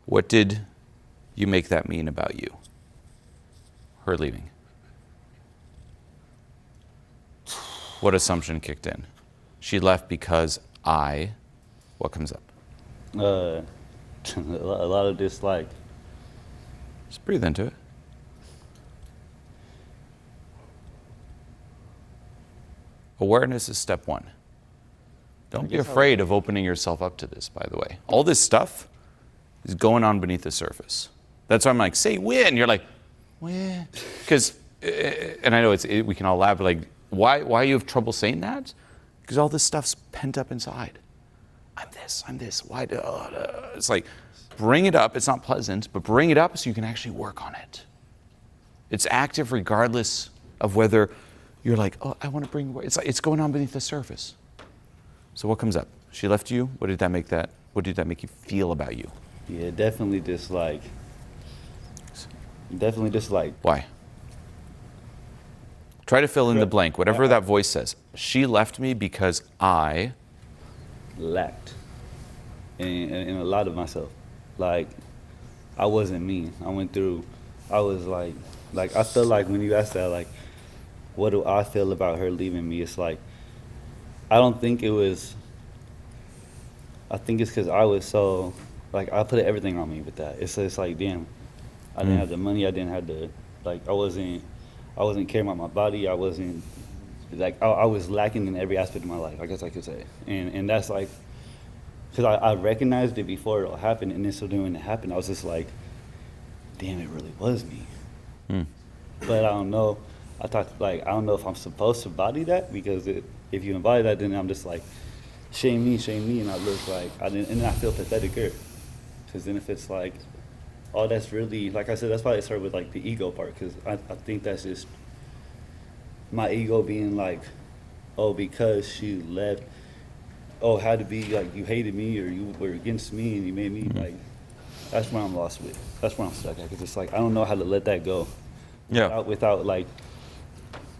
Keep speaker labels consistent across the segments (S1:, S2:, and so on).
S1: What did you make that mean about you? Her leaving. What assumption kicked in? She left because what comes up?
S2: A lot of dislike.
S1: Just breathe into it. Awareness is step one. Don't be afraid of opening yourself up to this, by the way. All this stuff is going on beneath the surface. That's why I'm like, say when. You're like, when? Because, and I know we can all laugh, but like, why you have trouble saying that? Because all this stuff's pent up inside. I'm this. Why? It's like, bring it up. It's not pleasant, but bring it up so you can actually work on it. It's active regardless of whether you're like, oh, I want to bring. It's going on beneath the surface. So what comes up? She left you. What did that make you feel about you?
S2: Yeah, definitely dislike. Definitely dislike.
S1: Why? Try to fill in the blank. Whatever that voice says. She left me because I
S2: lacked in a lot of myself. Like, I wasn't me. I was like I feel like when you ask that, like, what do I feel about her leaving me? It's like, I think it's because I was so, like, I put everything on me with that. It's like, damn, I didn't have the money, I didn't have the, like, I wasn't caring about my body, I wasn't, like, I was lacking in every aspect of my life, I guess I could say. And that's like, because I recognized it before it all happened, and then so then when it happened, I was just like, damn, it really was me. But I don't know, I don't know if I'm supposed to embody that, because if you embody that, then I'm just like, shame me, and I look like, and then I feel patheticer. Because then if it's like, oh, that's really, like I said, that's why it started with like the ego part, because I think that's just my ego being like, oh, because she left, oh, had to be like, you hated me or you were against me and you made me, like, that's where I'm lost with. That's where I'm stuck at, because it's like, I don't know how to let that go.
S1: Yeah.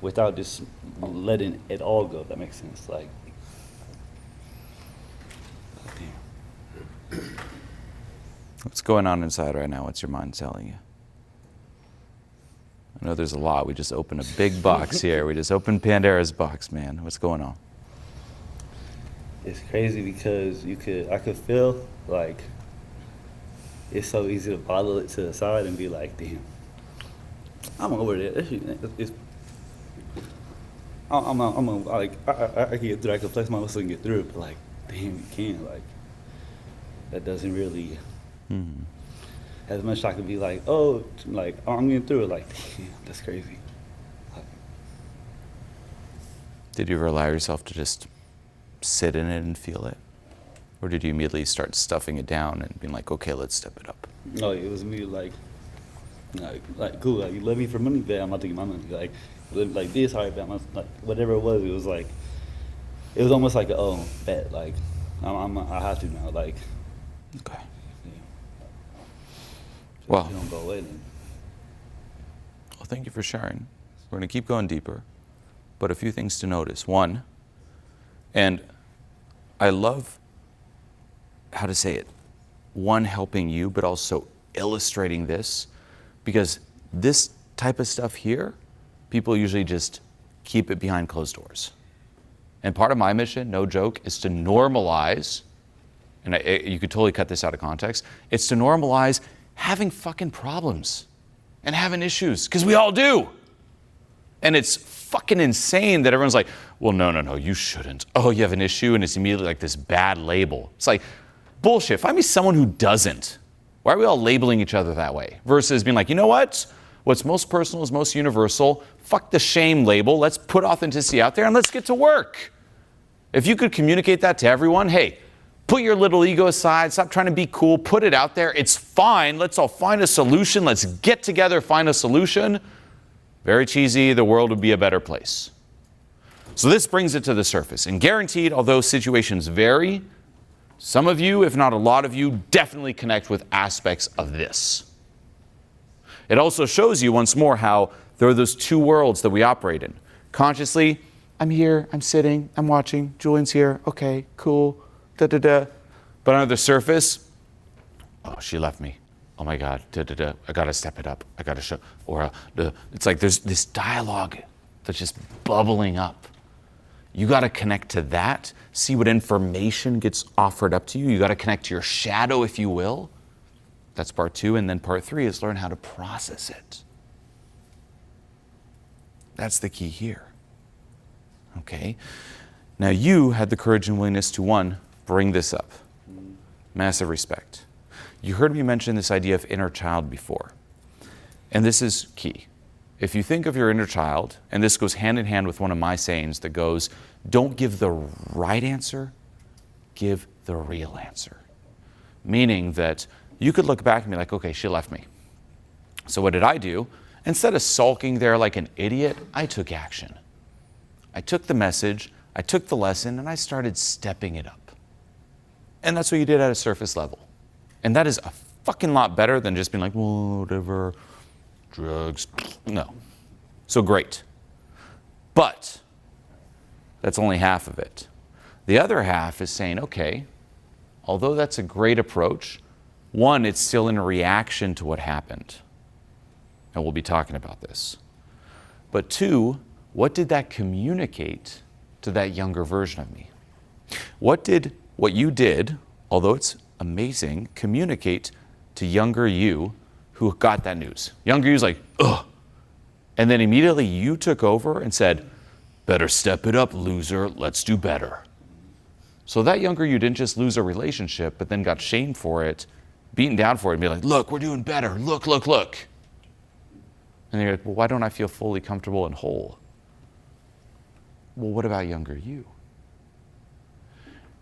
S2: Without just letting it all go, if that makes sense. Like, damn.
S1: What's going on inside right now? What's your mind telling you? I know there's a lot. We just opened a big box here. We just opened Pandora's box, man. What's going on?
S2: It's crazy because I could feel like it's so easy to bottle it to the side and be like, damn, I'm over it. I can get through. I can flex my muscle and get through it, but like, damn, you can't. Like, that doesn't really. As much as I could be like, oh, I'm getting through it. Like, damn, that's crazy.
S1: Did you ever allow yourself to just sit in it and feel it, or did you immediately start stuffing it down and being like, okay, let's step it up?
S2: No, it was me like cool. Like, you love me for money, bet I'm about to get my money. Like this, all right, bet like whatever it was like, it was almost like bet, like I have to now, like.
S1: Okay.
S2: Yeah. So
S1: Well,
S2: you don't go away then.
S1: Well, thank you for sharing. We're going to keep going deeper, but a few things to notice. One, and I love how to say it. One, helping you, but also illustrating this, because this type of stuff here, people usually just keep it behind closed doors. And part of my mission, no joke, is to normalize, and you could totally cut this out of context, it's to normalize having fucking problems and having issues, because we all do. And it's fucking insane that everyone's like, well, no, you shouldn't. Oh, you have an issue, and it's immediately like this bad label. It's like, bullshit. Find me someone who doesn't. Why are we all labeling each other that way? Versus being like, you know what? What's most personal is most universal. Fuck the shame label. Let's put authenticity out there and let's get to work. If you could communicate that to everyone, hey, put your little ego aside. Stop trying to be cool. Put it out there. It's fine. Let's all find a solution. Let's get together, find a solution. Very cheesy. The world would be a better place. So this brings it to the surface. And guaranteed, although situations vary, some of you, if not a lot of you, definitely connect with aspects of this. It also shows you once more how there are those two worlds that we operate in. Consciously, I'm here, I'm sitting, I'm watching, Julien's here, okay, cool, da-da-da. But under the surface, oh, she left me. Oh my God, I gotta step it up. I gotta show, or it's like there's this dialogue that's just bubbling up. You gotta connect to that, see what information gets offered up to you. You gotta connect to your shadow, if you will. That's part 2, and then part 3 is learn how to process it. That's the key here. Okay? Now you had the courage and willingness to, 1, bring this up. Massive respect. You heard me mention this idea of inner child before. And this is key. If you think of your inner child, and this goes hand in hand with one of my sayings that goes, don't give the right answer, give the real answer. Meaning that you could look back and be like, okay, she left me. So what did I do? Instead of sulking there like an idiot, I took action. I took the message, I took the lesson, and I started stepping it up. And that's what you did at a surface level. And that is a fucking lot better than just being like, well, whatever, drugs. No. So great. But that's only half of it. The other half is saying, okay, although that's a great approach, 1, it's still in reaction to what happened. And we'll be talking about this. But 2, what did that communicate to that younger version of me? What did what you did, although it's amazing, communicate to younger you who got that news? Younger you's like, ugh. And then immediately you took over and said, better step it up, loser, let's do better. So that younger you didn't just lose a relationship, but then got shamed for it, beaten down for it, and be like, look, we're doing better, look, look, look. And you're like, well, why don't I feel fully comfortable and whole? Well, what about younger you?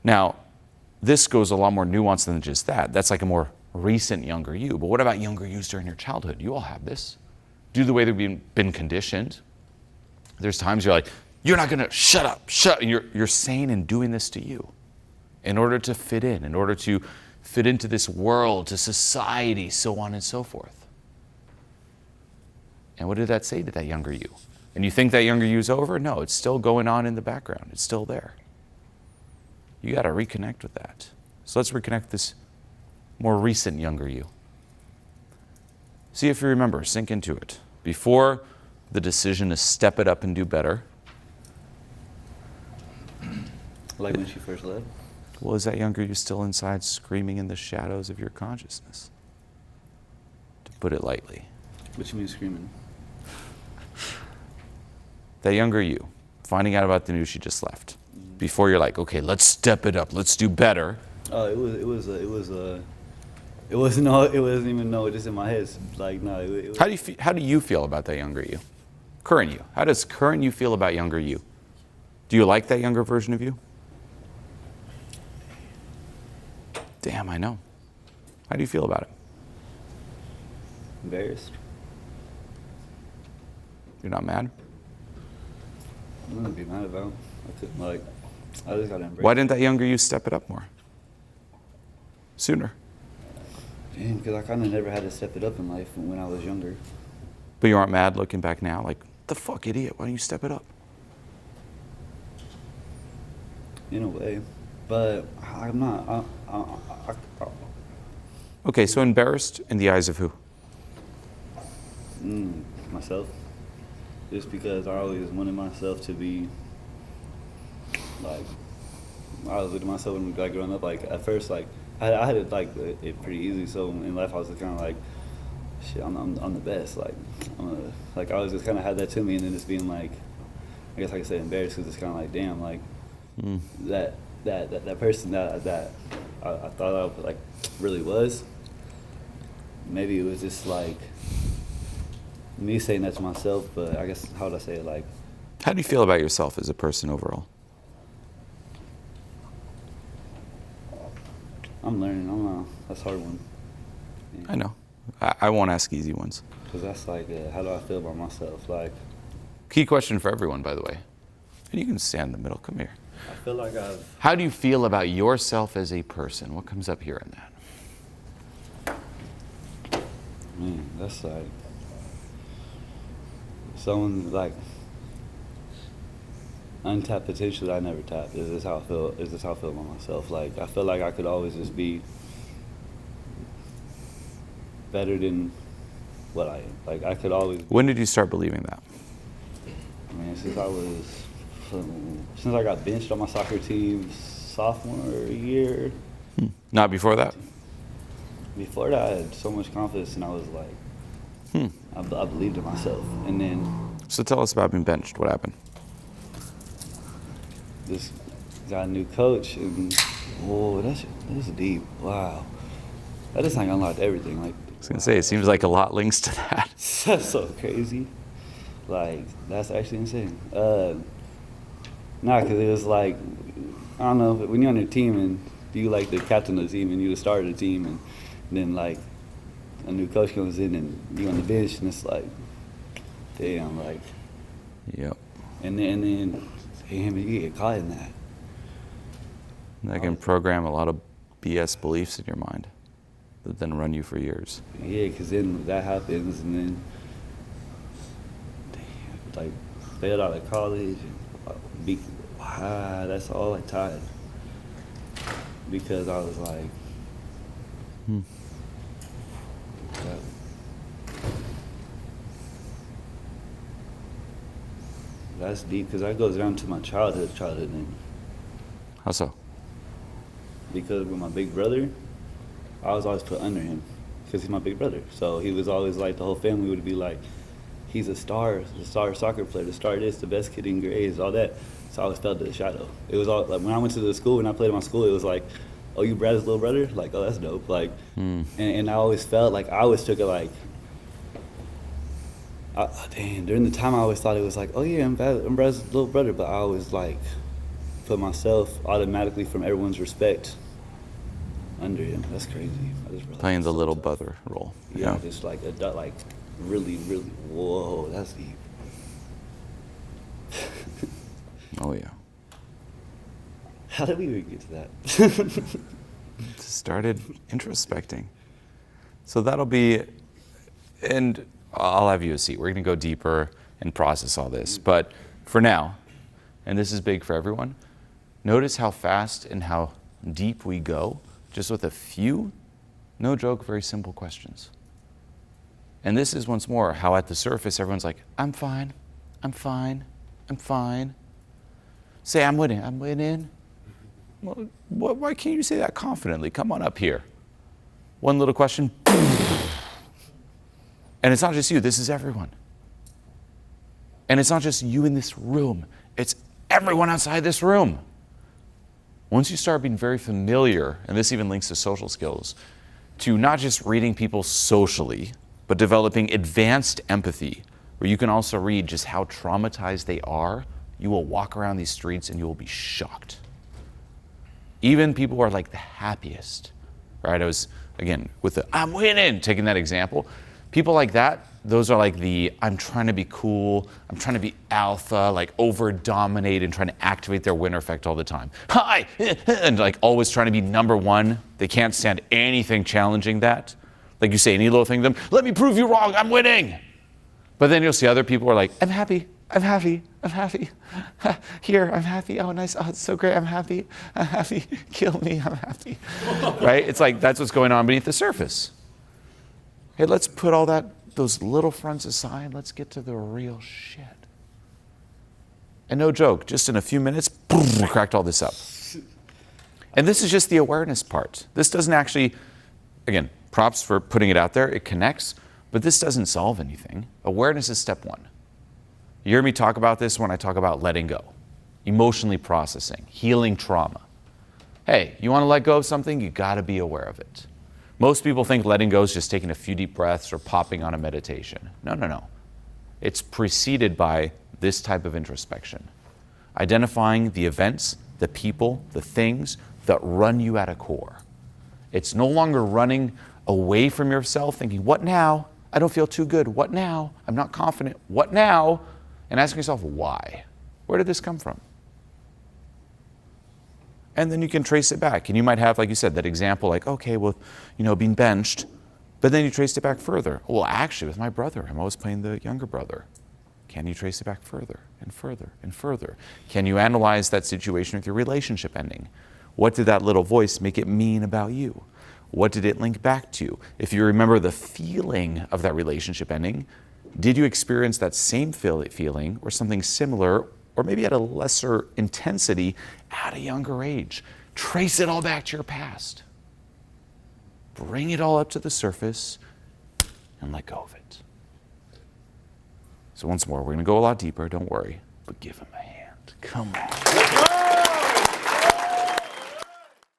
S1: Now, this goes a lot more nuanced than just that. That's like a more recent younger you. But what about younger yous during your childhood? You all have this. Due to the way that we've been conditioned, there's times you're like, you're not gonna shut up, and you're saying and doing this to you in order to fit in order to fit into this world, to society, so on and so forth. And what did that say to that younger you? And you think that younger you's over? No, it's still going on in the background. It's still there. You got to reconnect with that. So let's reconnect this more recent younger you. See if you remember, sink into it. Before the decision to step it up and do better.
S2: Like when she first left?
S1: Well, is that younger you still inside screaming in the shadows of your consciousness? To put it lightly.
S2: What you mean screaming?
S1: That younger you, finding out about the news she just left. Before you're like, okay, let's step it up, let's do better.
S2: Oh, it wasn't even just in my head. Like no. It was,
S1: How do you feel about that younger you? Current you. How does current you feel about younger you? Do you like that younger version of you? Damn, I know. How do you feel about it?
S2: Embarrassed.
S1: You're not mad?
S2: I'm gonna be mad about. I just gotta embrace.
S1: Why didn't that younger you step it up more? Sooner.
S2: Damn, because I kind of never had to step it up in life when I was younger.
S1: But you aren't mad looking back now? Like, the fuck, idiot, why don't you step it up?
S2: In a way. But I'm not.
S1: Okay, so embarrassed in the eyes of who?
S2: Myself. Just because I always wanted myself to be, like, I was looking at myself when like growing up, like, at first, like, I had it, like, it pretty easy, so in life I was just kind of like, shit, I'm the best, like, like, I always just kind of had that to me, and then just being, like, I guess I could say embarrassed, because it's kind of like, damn, like, that person that I thought I, like, really was, maybe it was just, like, me saying that to myself, but I guess, how would I say it, like...
S1: How do you feel about yourself as a person overall?
S2: I'm learning. That's a hard one. Yeah.
S1: I know. I won't ask easy ones.
S2: Because that's like, how do I feel about myself? Like...
S1: Key question for everyone, by the way. And you can stand in the middle. Come here.
S2: I feel like I've...
S1: How do you feel about yourself as a person? What comes up here in that?
S2: Man, that's like... Someone like untapped potential that I never tapped. Is this how I feel? Is this how I feel about myself? Like I feel like I could always just be better than what I am. Like, I could always,
S1: When did you start believing that?
S2: man, since I got benched on my soccer team sophomore year.
S1: Not before that?
S2: Before that, I had so much confidence, and I was like, I believed in myself. And then
S1: So tell us about being benched. What happened?
S2: this got a new coach, and whoa, that's deep. Wow, that just like unlocked everything. Like,
S1: I was going to say, it seems like a lot links to that.
S2: that's so crazy. Like, that's actually insane. Nah, because it was like, I don't know, but when you're on your team and you like the captain of the team and you the star of the team, and then like a new coach comes in and you on the bench, and it's like, damn, like,
S1: Yep.
S2: and then damn, you get caught in that.
S1: That can program a lot of BS beliefs in your mind that then run you for years.
S2: Yeah, because then that happens, and then damn, like, failed out of college, and that's all I tied. Because I was like, yeah. That's deep, because that goes down to my childhood, and
S1: How so?
S2: because with my big brother, I was always put under him, because he's my big brother. So he was always like, the whole family would be like, he's the star soccer player, the star this, the best kid in grades, all that. So I always felt the shadow. It was all like, when I went to the school and I played in my school, it was like, oh, you Brad's little brother? Like, oh, that's dope. Like, and I always felt like, I always took it like, damn, during the time I always thought it was like, oh yeah, I'm Brad's little brother, but I always like put myself automatically from everyone's respect under him. That's crazy. I just realized
S1: Playing the
S2: that's so
S1: little
S2: tough.
S1: brother role.
S2: Yeah, just like like really, really, whoa, that's deep.
S1: Oh, yeah.
S2: How did we even get to that?
S1: Started introspecting. So that'll be, and I'll have you a seat. We're going to go deeper and process all this. But for now, and this is big for everyone, notice how fast and how deep we go just with a few, no joke, very simple questions. And this is once more how at the surface everyone's like, I'm fine, I'm fine, I'm fine. Say, I'm winning, I'm winning. Well, why can't you say that confidently? Come on up here. One little question. And it's not just you, this is everyone. And it's not just you in this room, it's everyone outside this room. Once you start being very familiar, and this even links to social skills, to not just reading people socially, but developing advanced empathy, where you can also read just how traumatized they are, you will walk around these streets and you will be shocked. Even people who are like the happiest, right? I was, again, with the I'm winning, taking that example. People like that, those are like the I'm trying to be cool, I'm trying to be alpha, like over-dominate and trying to activate their winner effect all the time. Hi! And like always trying to be number one. They can't stand anything challenging that. Like you say any little thing to them, let me prove you wrong, I'm winning. But then you'll see other people who are like, I'm happy, I'm happy, I'm happy. Here, I'm happy, oh nice, oh it's so great, I'm happy, kill me, I'm happy. Right? It's like that's what's going on beneath the surface. Hey, let's put all those little fronts aside. Let's get to the real shit. And no joke, just in a few minutes, boom, we cracked all this up. And this is just the awareness part. This doesn't actually, again, props for putting it out there. It connects, but this doesn't solve anything. Awareness is step one. You hear me talk about this when I talk about letting go, emotionally processing, healing trauma. Hey, you want to let go of something? You got to be aware of it. Most people think letting go is just taking a few deep breaths or popping on a meditation. No. It's preceded by this type of introspection. Identifying the events, the people, the things that run you at a core. It's no longer running away from yourself thinking, what now? I don't feel too good. What now? I'm not confident. What now? And asking yourself, why? Where did this come from? And then you can trace it back. And you might have, like you said, that example like, okay, well, being benched. But then you traced it back further. Well, actually, with my brother, I'm always playing the younger brother. Can you trace it back further and further and further? Can you analyze that situation with your relationship ending? What did that little voice make it mean about you? What did it link back to? If you remember the feeling of that relationship ending, did you experience that same feeling or something similar, or maybe at a lesser intensity at a younger age? Trace it all back to your past. Bring it all up to the surface and let go of it. So once more, we're going to go a lot deeper, don't worry, but give him a hand. Come on.